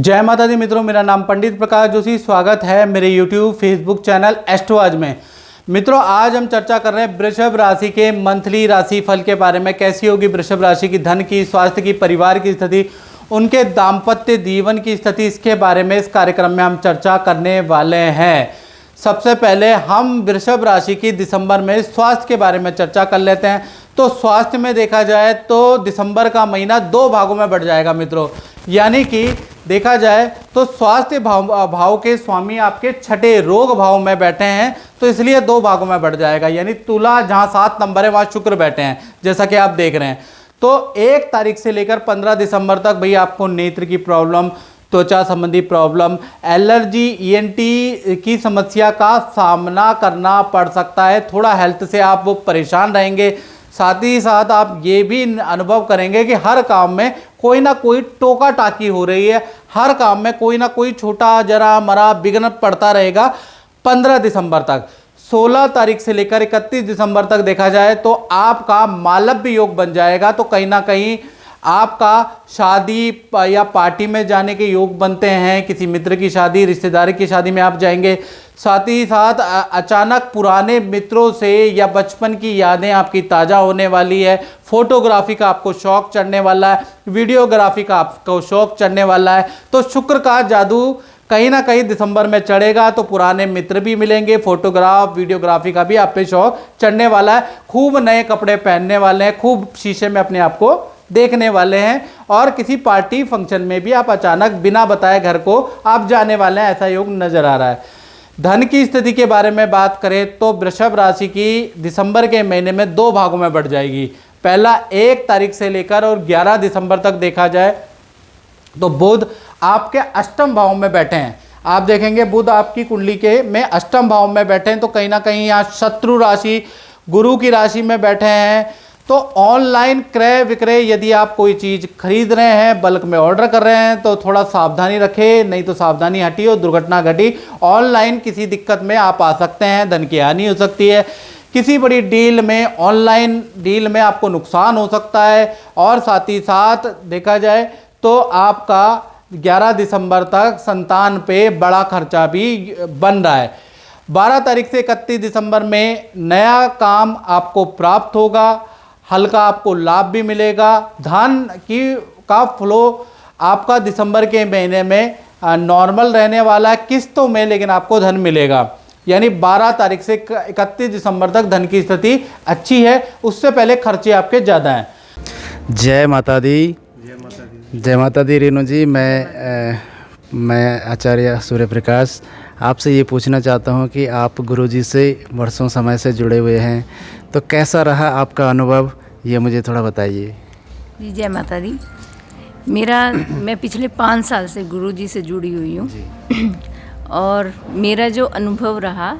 जय माता दी मित्रों, मेरा नाम पंडित प्रकाश जोशी। स्वागत है मेरे YouTube फेसबुक चैनल एस्ट्रोआज में। मित्रों, आज हम चर्चा कर रहे हैं वृषभ राशि के मंथली राशि फल के बारे में। कैसी होगी वृषभ राशि की धन की, स्वास्थ्य की, परिवार की स्थिति, उनके दाम्पत्य जीवन की स्थिति, इसके बारे में इस कार्यक्रम में हम चर्चा करने वाले हैं। सबसे पहले हम वृषभ राशि की दिसंबर में स्वास्थ्य के बारे में चर्चा कर लेते हैं। तो स्वास्थ्य में देखा जाए तो दिसंबर का महीना दो भागों में बढ़ जाएगा मित्रों। यानी कि देखा जाए तो स्वास्थ्य भाव के स्वामी आपके छठे रोग भाव में बैठे हैं, तो इसलिए दो भागों में बढ़ जाएगा। यानी तुला जहां 7 नंबर है वहां शुक्र बैठे हैं, जैसा कि आप देख रहे हैं। तो 1 तारीख से लेकर 15 दिसंबर तक भैया आपको नेत्र की प्रॉब्लम, त्वचा संबंधी प्रॉब्लम, एलर्जी, ईएनटी की समस्या का सामना करना पड़ सकता है। थोड़ा हेल्थ से आप वो परेशान रहेंगे। साथ ही साथ आप ये भी अनुभव करेंगे कि हर काम में कोई ना कोई टोका टाकी हो रही है। हर काम में कोई ना कोई छोटा जरा मरा विघ्न पड़ता रहेगा 15 दिसंबर तक। 16 तारीख से लेकर 31 दिसंबर तक देखा जाए तो आपका मालव्य योग बन जाएगा। तो कहीं ना कहीं आपका शादी या पार्टी में जाने के योग बनते हैं। किसी मित्र की शादी, रिश्तेदार की शादी में आप जाएंगे। साथ ही साथ अचानक पुराने मित्रों से या बचपन की यादें आपकी ताज़ा होने वाली है। फोटोग्राफी का आपको शौक चढ़ने वाला है, वीडियोग्राफी का आपको शौक चढ़ने वाला है। तो शुक्र का जादू कहीं ना कहीं दिसंबर में चढ़ेगा, तो पुराने मित्र भी मिलेंगे, फोटोग्राफ, वीडियोग्राफी का भी आप पे शौक चढ़ने वाला है। खूब नए कपड़े पहनने वाले हैं, खूब शीशे में अपने आप को देखने वाले हैं, और किसी पार्टी फंक्शन में भी आप अचानक बिना बताए घर को आप जाने वाले हैं, ऐसा योग नजर आ रहा है। धन की स्थिति के बारे में बात करें तो वृषभ राशि की दिसंबर के महीने में दो भागों में बढ़ जाएगी। पहला 1 तारीख से लेकर और 11 दिसंबर तक देखा जाए तो बुध आपके अष्टम भाव में बैठे हैं। आप देखेंगे बुध आपकी कुंडली के में अष्टम भाव में बैठे हैं, तो कहीं ना कहीं यहाँ शत्रु राशि, गुरु की राशि में बैठे हैं। तो ऑनलाइन क्रय विक्रय यदि आप कोई चीज़ खरीद रहे हैं, बल्क में ऑर्डर कर रहे हैं, तो थोड़ा सावधानी रखें, नहीं तो सावधानी हटी और दुर्घटना घटी। ऑनलाइन किसी दिक्कत में आप आ सकते हैं, धन की हानि हो सकती है। किसी बड़ी डील में, ऑनलाइन डील में आपको नुकसान हो सकता है। और साथ ही साथ देखा जाए तो आपका 11 दिसंबर तक संतान पे बड़ा खर्चा भी बन रहा है। 12 तारीख से 31 दिसंबर में नया काम आपको प्राप्त होगा, हल्का आपको लाभ भी मिलेगा। धन का फ्लो आपका दिसंबर के महीने में नॉर्मल रहने वाला है किस्तों में, लेकिन आपको धन मिलेगा। यानी 12 तारीख से 31 दिसंबर तक धन की स्थिति अच्छी है, उससे पहले खर्चे आपके ज़्यादा हैं। जय माता दी। जय माता दी रेणु जी। मैं आचार्य सूर्य प्रकाश आपसे ये पूछना चाहता हूँ कि आप गुरुजी से वर्षों समय से जुड़े हुए हैं, तो कैसा रहा आपका अनुभव, ये मुझे थोड़ा बताइए। जी जय माता दी। मैं पिछले 5 साल से गुरुजी से जुड़ी हुई हूँ और मेरा जो अनुभव रहा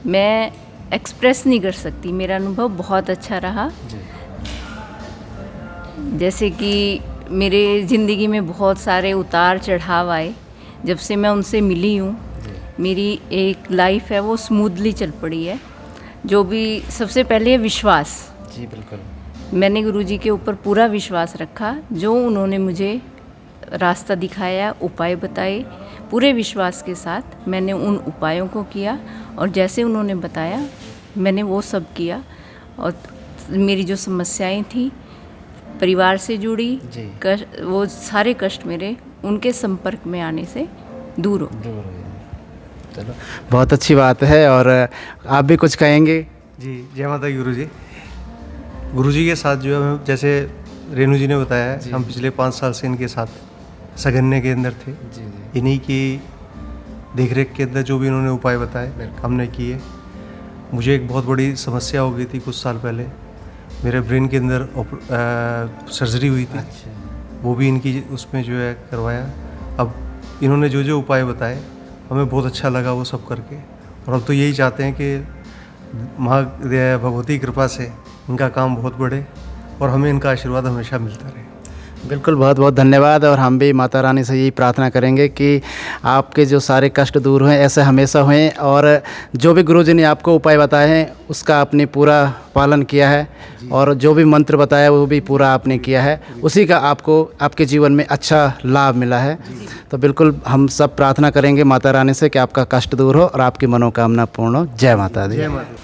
मैं एक्सप्रेस नहीं कर सकती। मेरा अनुभव बहुत अच्छा रहा। जैसे कि मेरे ज़िंदगी में बहुत सारे उतार चढ़ाव आए। जब से मैं उनसे मिली हूँ, मेरी एक लाइफ है वो स्मूथली चल पड़ी है। जो भी सबसे पहले विश्वास, जी बिल्कुल, मैंने गुरुजी के ऊपर पूरा विश्वास रखा। जो उन्होंने मुझे रास्ता दिखाया, उपाय बताए, पूरे विश्वास के साथ मैंने उन उपायों को किया और जैसे उन्होंने बताया मैंने वो सब किया। और मेरी जो समस्याएं थी परिवार से जुड़ी, वो सारे कष्ट मेरे उनके संपर्क में आने से दूर हो गए। चलो, बहुत अच्छी बात है। और आप भी कुछ कहेंगे? जी जय माता गुरुजी। गुरुजी के साथ जो है, जैसे रेणु जी ने बताया है, हम पिछले 5 साल से इनके साथ सगन्य के अंदर थे। इन्हीं की देखरेख के अंदर जो भी इन्होंने उपाय बताए हमने किए। मुझे एक बहुत बड़ी समस्या हो गई थी कुछ साल पहले। मेरे ब्रेन के अंदर सर्जरी हुई थी। वो भी इनकी उसमें जो है करवाया। अब इन्होंने जो जो उपाय बताए हमें बहुत अच्छा लगा वो सब करके। और अब तो यही चाहते हैं कि भगवती कृपा से इनका काम बहुत बढ़े और हमें इनका आशीर्वाद हमेशा मिलता रहे। बिल्कुल, बहुत बहुत धन्यवाद। और हम भी माता रानी से यही प्रार्थना करेंगे कि आपके जो सारे कष्ट दूर हों, ऐसे हमेशा हों, और जो भी गुरुजी ने आपको उपाय बताए हैं उसका आपने पूरा पालन किया है, और जो भी मंत्र बताया वो भी पूरा आपने किया है, उसी का आपको आपके जीवन में अच्छा लाभ मिला है। तो बिल्कुल हम सब प्रार्थना करेंगे माता रानी से कि आपका कष्ट दूर हो और आपकी मनोकामना पूर्ण हो। जय माता दी।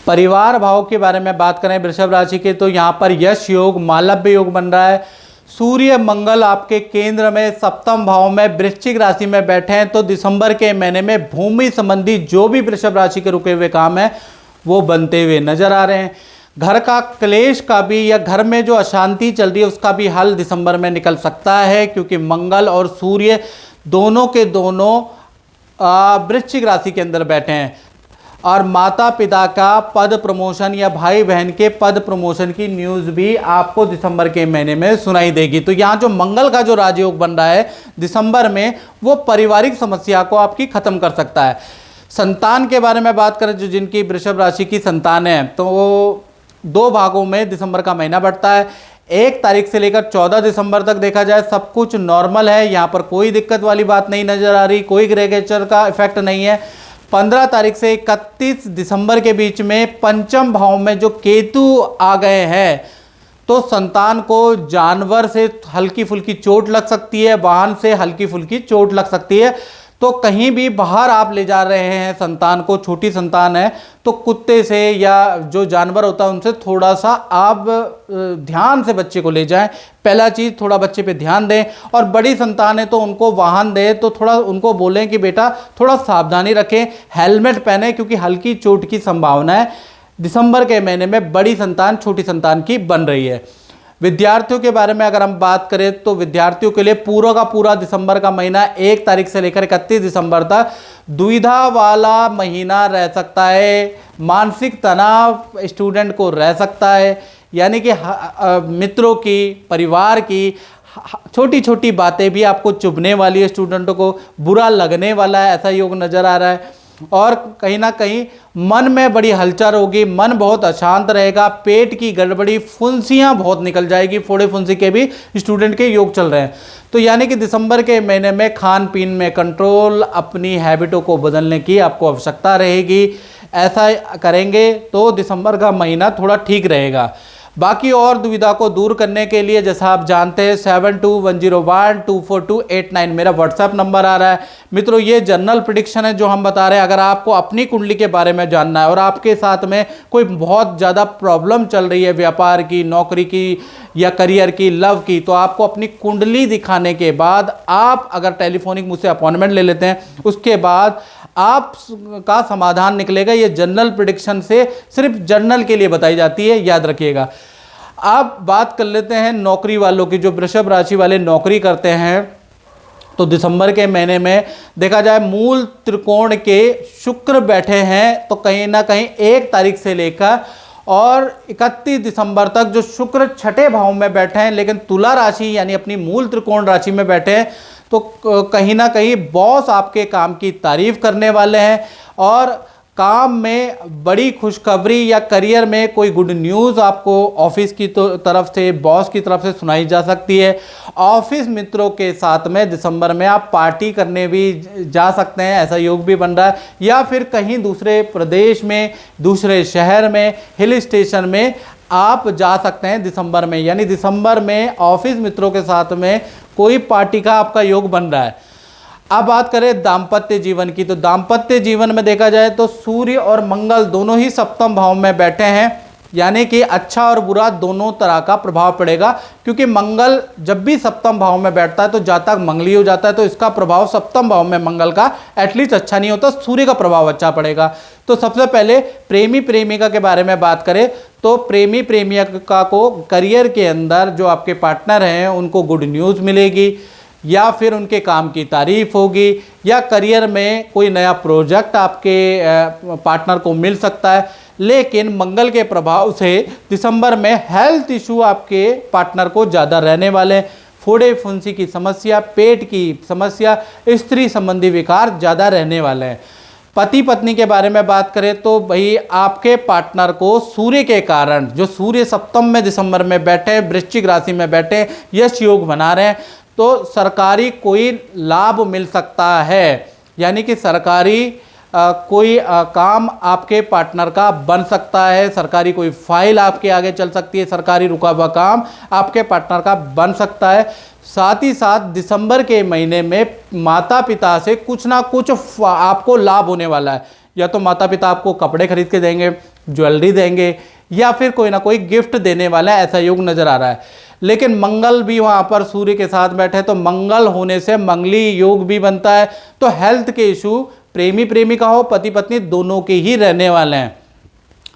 परिवार भाव के बारे में बात करें वृषभ राशि के, तो यहाँ पर यश योग, मालव्य योग बन रहा है। सूर्य मंगल आपके केंद्र में सप्तम भाव में वृश्चिक राशि में बैठे हैं, तो दिसंबर के महीने में भूमि संबंधी जो भी वृषभ राशि के रुके हुए काम है वो बनते हुए नजर आ रहे हैं। घर का क्लेश का भी, या घर में जो अशांति चल रही है उसका भी हल दिसंबर में निकल सकता है, क्योंकि मंगल और सूर्य दोनों के दोनों वृश्चिक राशि के अंदर बैठे हैं। और माता पिता का पद प्रमोशन या भाई बहन के पद प्रमोशन की न्यूज़ भी आपको दिसंबर के महीने में सुनाई देगी। तो यहाँ जो मंगल का जो राजयोग बन रहा है दिसंबर में, वो पारिवारिक समस्या को आपकी ख़त्म कर सकता है। संतान के बारे में बात करें, जो जिनकी वृषभ राशि की संतान है, तो वो 2 भागों में दिसंबर का महीना बढ़ता है। 1 तारीख से लेकर 14 दिसंबर तक देखा जाए सब कुछ नॉर्मल है, यहाँ पर कोई दिक्कत वाली बात नहीं नज़र आ रही, कोई ग्रह गोचर का इफेक्ट नहीं है। 15 तारीख से 31 दिसंबर के बीच में पंचम भाव में जो केतु आ गए हैं, तो संतान को जानवर से हल्की फुल्की चोट लग सकती है, वाहन से हल्की फुल्की चोट लग सकती है। तो कहीं भी बाहर आप ले जा रहे हैं संतान को, छोटी संतान है, तो कुत्ते से या जो जानवर होता है उनसे थोड़ा सा आप ध्यान से बच्चे को ले जाएं। पहला चीज़, थोड़ा बच्चे पे ध्यान दें। और बड़ी संतान है तो उनको वाहन दें तो थोड़ा उनको बोलें कि बेटा थोड़ा सावधानी रखें, हेलमेट पहने, क्योंकि हल्की चोट की संभावना है। दिसंबर के महीने में बड़ी संतान छोटी संतान की बन रही है। विद्यार्थियों के बारे में अगर हम बात करें तो विद्यार्थियों के लिए पूरा का पूरा दिसंबर का महीना 1 तारीख से लेकर 31 दिसंबर तक दुविधा वाला महीना रह सकता है। मानसिक तनाव स्टूडेंट को रह सकता है, यानी कि मित्रों की, परिवार की छोटी छोटी बातें भी आपको चुभने वाली है, स्टूडेंटों को बुरा लगने वाला है, ऐसा योग नज़र आ रहा है। और कहीं ना कहीं मन में बड़ी हलचल होगी, मन बहुत अशांत रहेगा, पेट की गड़बड़ी, फुंसियाँ बहुत निकल जाएगी, फोड़े फुंसी के भी स्टूडेंट के योग चल रहे हैं। तो यानी कि दिसंबर के महीने में खान पीन में कंट्रोल, अपनी हैबिटों को बदलने की आपको आवश्यकता रहेगी। ऐसा करेंगे तो दिसंबर का महीना थोड़ा ठीक रहेगा। बाकी और दुविधा को दूर करने के लिए, जैसा आप जानते हैं, 7210124289 मेरा व्हाट्सएप नंबर आ रहा है। मित्रों, ये जनरल प्रेडिक्शन है जो हम बता रहे हैं। अगर आपको अपनी कुंडली के बारे में जानना है और आपके साथ में कोई बहुत ज़्यादा प्रॉब्लम चल रही है, व्यापार की, नौकरी की या करियर की, लव की, तो आपको अपनी कुंडली दिखाने के बाद आप अगर टेलीफोनिक मुझसे अपॉइंटमेंट ले लेते हैं, उसके बाद आप का समाधान निकलेगा। ये जनरल प्रेडिक्शन से सिर्फ जनरल के लिए बताई जाती है, याद रखिएगा। आप बात कर लेते हैं नौकरी वालों की, जो वृषभ राशि वाले नौकरी करते हैं, तो दिसंबर के महीने में देखा जाए मूल त्रिकोण के शुक्र बैठे हैं, तो कहीं ना कहीं 1 तारीख से लेकर और 31 दिसंबर तक जो शुक्र 6ठे भाव में बैठे हैं, लेकिन तुला राशि यानी अपनी मूल त्रिकोण राशि में बैठे हैं, तो कहीं ना कहीं बॉस आपके काम की तारीफ करने वाले हैं और काम में बड़ी खुशखबरी या करियर में कोई गुड न्यूज़ आपको ऑफिस की तरफ से, बॉस की तरफ से सुनाई जा सकती है। ऑफिस मित्रों के साथ में दिसंबर में आप पार्टी करने भी जा सकते हैं, ऐसा योग भी बन रहा है। या फिर कहीं दूसरे प्रदेश में, दूसरे शहर में, हिल स्टेशन में आप जा सकते हैं दिसंबर में। यानी दिसंबर में ऑफिस मित्रों के साथ में कोई पार्टी का आपका योग बन रहा है। अब बात करें दाम्पत्य जीवन की, तो दाम्पत्य जीवन में देखा जाए तो सूर्य और मंगल दोनों ही सप्तम भाव में बैठे हैं, यानी कि अच्छा और बुरा दोनों तरह का प्रभाव पड़ेगा। क्योंकि मंगल जब भी सप्तम भाव में बैठता है तो जातक मंगली हो जाता है, तो इसका प्रभाव सप्तम भाव में मंगल का एटलीस्ट अच्छा नहीं होता, सूर्य का प्रभाव अच्छा पड़ेगा। तो सबसे पहले प्रेमी प्रेमिका के बारे में बात करें तो प्रेमी प्रेमिका को करियर के अंदर जो आपके पार्टनर हैं उनको गुड न्यूज़ मिलेगी, या फिर उनके काम की तारीफ होगी, या करियर में कोई नया प्रोजेक्ट आपके पार्टनर को मिल सकता है। लेकिन मंगल के प्रभाव से दिसंबर में हेल्थ इशू आपके पार्टनर को ज़्यादा रहने वाले हैं। फोड़े फुंसी की समस्या, पेट की समस्या, स्त्री संबंधी विकार ज़्यादा रहने वाले हैं। पति पत्नी के बारे में बात करें तो भाई आपके पार्टनर को सूर्य के कारण, जो सूर्य सप्तम में दिसंबर में बैठे, वृश्चिक राशि में बैठे, यश योग बना रहे हैं, तो सरकारी कोई लाभ मिल सकता है। यानी कि सरकारी कोई काम आपके पार्टनर का बन सकता है, सरकारी कोई फाइल आपके आगे चल सकती है, सरकारी रुका हुआ काम आपके पार्टनर का बन सकता है। साथ ही साथ दिसंबर के महीने में माता पिता से कुछ ना कुछ आपको लाभ होने वाला है। या तो माता पिता आपको कपड़े खरीद के देंगे, ज्वेलरी देंगे, या फिर कोई ना कोई गिफ्ट देने वाला है, ऐसा योग नज़र आ रहा है। लेकिन मंगल भी वहाँ पर सूर्य के साथ बैठे, तो मंगल होने से मंगली योग भी बनता है। तो हेल्थ के इशू प्रेमी प्रेमिका हो, पति पत्नी दोनों के ही रहने वाले हैं।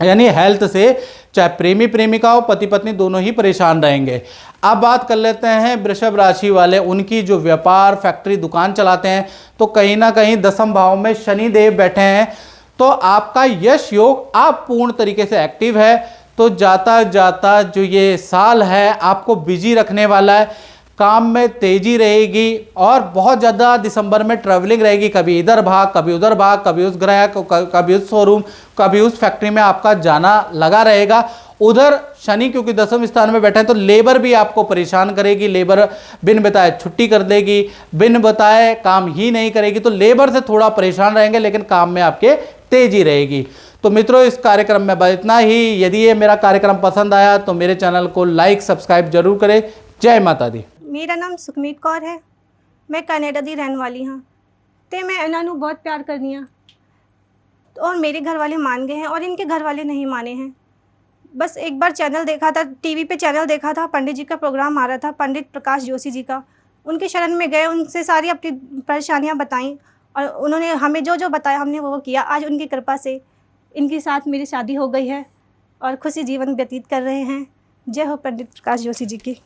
यानी हेल्थ से चाहे प्रेमी प्रेमिका हो, पति पत्नी दोनों ही परेशान रहेंगे। अब बात कर लेते हैं वृषभ राशि वाले, उनकी जो व्यापार फैक्ट्री दुकान चलाते हैं, तो कहीं ना कहीं दसम भाव में शनि देव बैठे हैं, तो आपका यश योग आप पूर्ण तरीके से एक्टिव है। तो जाता जाता जो ये साल है आपको बिजी रखने वाला है, काम में तेजी रहेगी और बहुत ज़्यादा दिसंबर में ट्रैवलिंग रहेगी। कभी इधर भाग, कभी उधर भाग, कभी उस ग्रह, कभी उस शोरूम, कभी उस फैक्ट्री में आपका जाना लगा रहेगा। उधर शनि क्योंकि दसम स्थान में बैठे हैं, तो लेबर भी आपको परेशान करेगी, लेबर बिन बताए छुट्टी कर देगी, बिन बताए काम ही नहीं करेगी। तो लेबर से थोड़ा परेशान रहेंगे, लेकिन काम में आपके तेजी रहेगी। तो मित्रों, इस कार्यक्रम में बस इतना ही। यदि ये मेरा कार्यक्रम पसंद आया तो मेरे चैनल को लाइक सब्सक्राइब जरूर करें। जय माता दी। मेरा नाम सुखमीत कौर है, मैं कनाडा दी रहने वाली हाँ। तो मैं इन्हों नूं बहुत प्यार करनी हाँ, और मेरे घर वाले मान गए हैं और इनके घर वाले नहीं माने हैं। बस एक बार चैनल देखा था, टीवी पे चैनल देखा था, पंडित जी का प्रोग्राम आ रहा था, पंडित प्रकाश जोशी जी का। उनके शरण में गए, उनसे सारी अपनी परेशानियाँ बताईं और उन्होंने हमें जो जो बताया हमने वो किया। आज उनकी कृपा से इनके साथ मेरी शादी हो गई है और खुशी जीवन व्यतीत कर रहे हैं। जय हो पंडित प्रकाश जोशी जी की।